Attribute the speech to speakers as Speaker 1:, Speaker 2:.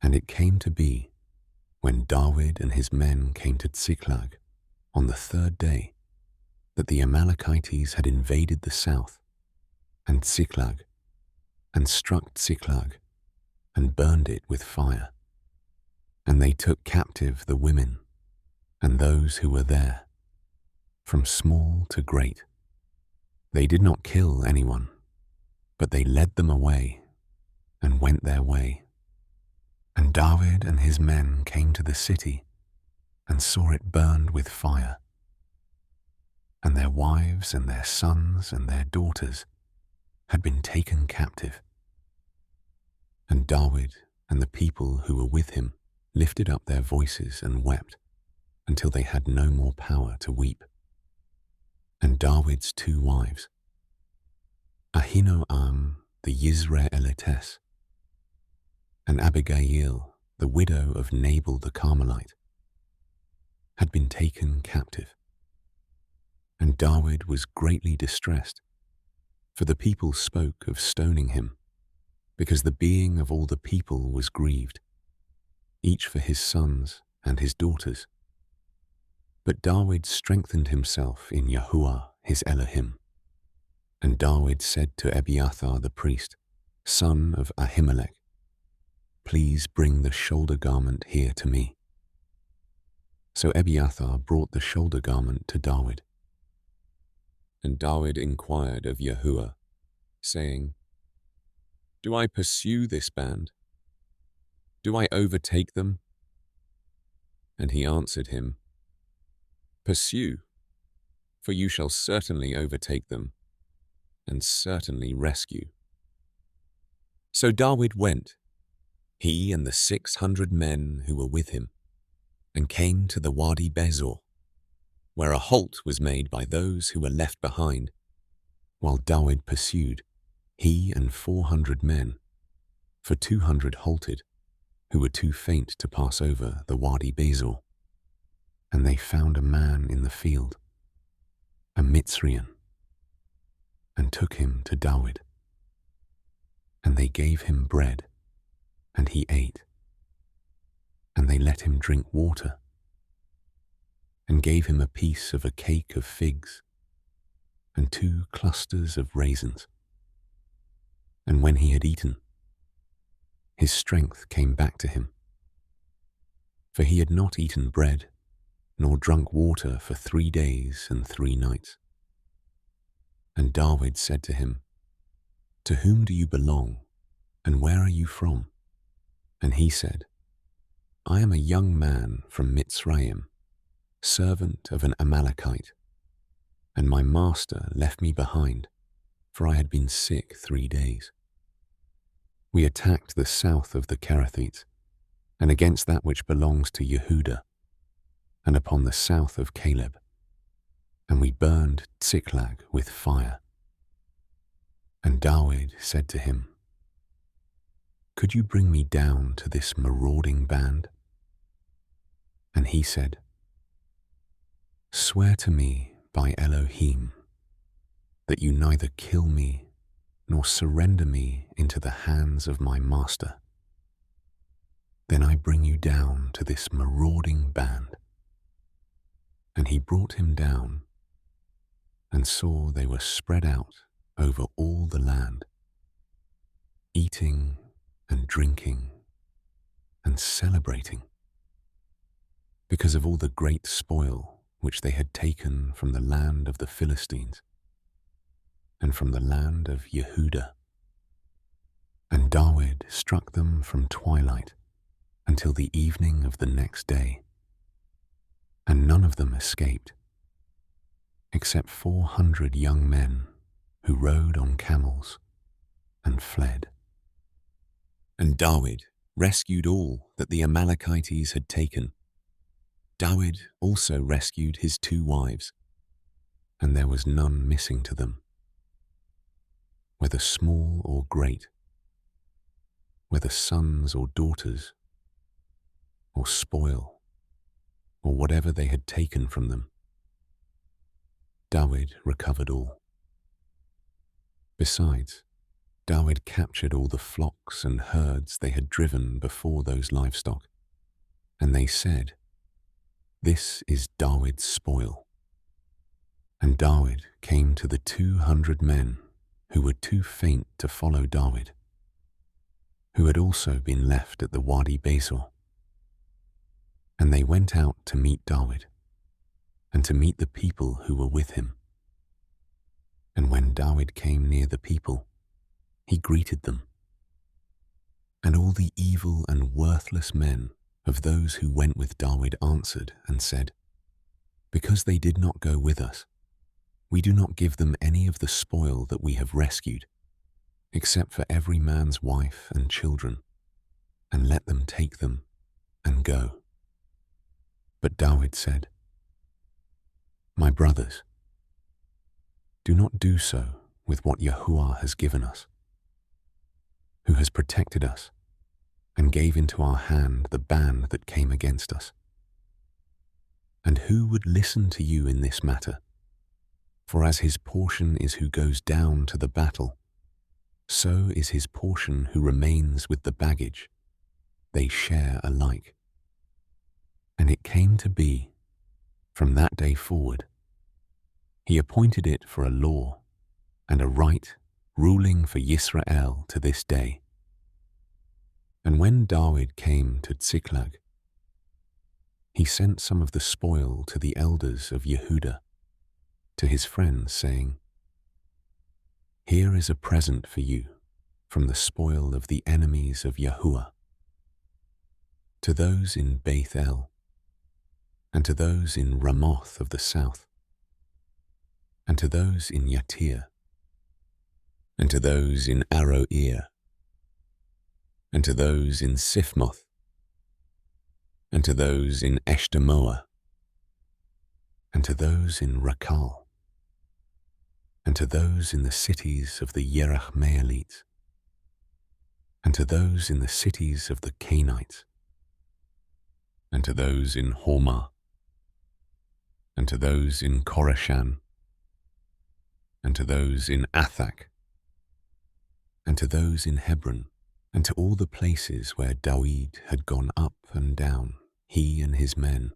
Speaker 1: And it came to be, when David and his men came to Ziklag on the third day, that the Amalekites had invaded the south, and Ziklag, and struck Ziklag, and burned it with fire. And they took captive the women, and those who were there, from small to great. They did not kill anyone, but they led them away, and went their way. And David and his men came to the city, and saw it burned with fire. And their wives and their sons and their daughters had been taken captive. And David and the people who were with him lifted up their voices and wept until they had no more power to weep. And David's two wives, Ahinoam the Yisraelitess, and Abigail, the widow of Nabal the Carmelite, had been taken captive. And David was greatly distressed, for the people spoke of stoning him, because the being of all the people was grieved, each for his sons and his daughters. But David strengthened himself in Yahuwah his Elohim. And David said to Abiathar the priest, son of Ahimelech, please bring the shoulder garment here to me. So Abiathar brought the shoulder garment to David. And David inquired of Yahuwah, saying, do I pursue this band? Do I overtake them? And he answered him, pursue, for you shall certainly overtake them, and certainly rescue. So David went, he and the 600 men who were with him, and came to the Wadi Bezor, where a halt was made by those who were left behind, while David pursued, he and 400 men, for 200 halted, who were too faint to pass over the Wadi Bezor. And they found a man in the field, a Mitzrian, and took him to David. And they gave him bread, and he ate. And they let him drink water, and gave him a piece of a cake of figs, and 2 clusters of raisins. And when he had eaten, his strength came back to him, for he had not eaten bread, nor drunk water for 3 days and 3 nights. And David said to him, to whom do you belong, and where are you from? And he said, I am a young man from Mitzrayim, servant of an Amalekite, and my master left me behind, for I had been sick 3 days. We attacked the south of the Kerethites, and against that which belongs to Yehuda, and upon the south of Caleb, and we burned Ziklag with fire. And David said to him, could you bring me down to this marauding band? And he said, swear to me by Elohim that you neither kill me nor surrender me into the hands of my master. Then I bring you down to this marauding band. And he brought him down, and saw they were spread out over all the land, eating and drinking and celebrating, because of all the great spoil which they had taken from the land of the Philistines, and from the land of Yehuda. And David struck them from twilight until the evening of the next day, and none of them escaped, except 400 young men who rode on camels and fled. And David rescued all that the Amalekites had taken. David also rescued his 2 wives, and there was none missing to them, whether small or great, whether sons or daughters, or spoil, or whatever they had taken from them. David recovered all. Besides, Dawid captured all the flocks and herds they had driven before those livestock, and they said, "This is Dawid's spoil." And Dawid came to the 200 men who were too faint to follow Dawid, who had also been left at the Wadi Besor. And they went out to meet Dawid, and to meet the people who were with him. And when Dawid came near the people, he greeted them. And all the evil and worthless men of those who went with Dawid answered and said, "Because they did not go with us, we do not give them any of the spoil that we have rescued, except for every man's wife and children, and let them take them and go." But Dawid said, "My brothers, do not do so with what Yahuwah has given us, who has protected us and gave into our hand the band that came against us. And who would listen to you in this matter? For as his portion is who goes down to the battle, so is his portion who remains with the baggage. They share alike." And it came to be, from that day forward, he appointed it for a law and a right ruling for Yisrael to this day. And when Dawid came to Tsiklag, he sent some of the spoil to the elders of Yehuda, to his friends, saying, "Here is a present for you from the spoil of the enemies of Yahuwah. To those in Beth El, and to those in Ramoth of the south, and to those in Yatir, and to those in Aroer, and to those in Sifmoth, and to those in Eshtemoa, and to those in Rakal, and to those in the cities of the Yerachmeelites, and to those in the cities of the Canaanites, and to those in Hormah, and to those in Korashan, and to those in Athak, and to those in Hebron, and to all the places where Dawid had gone up and down, he and his men,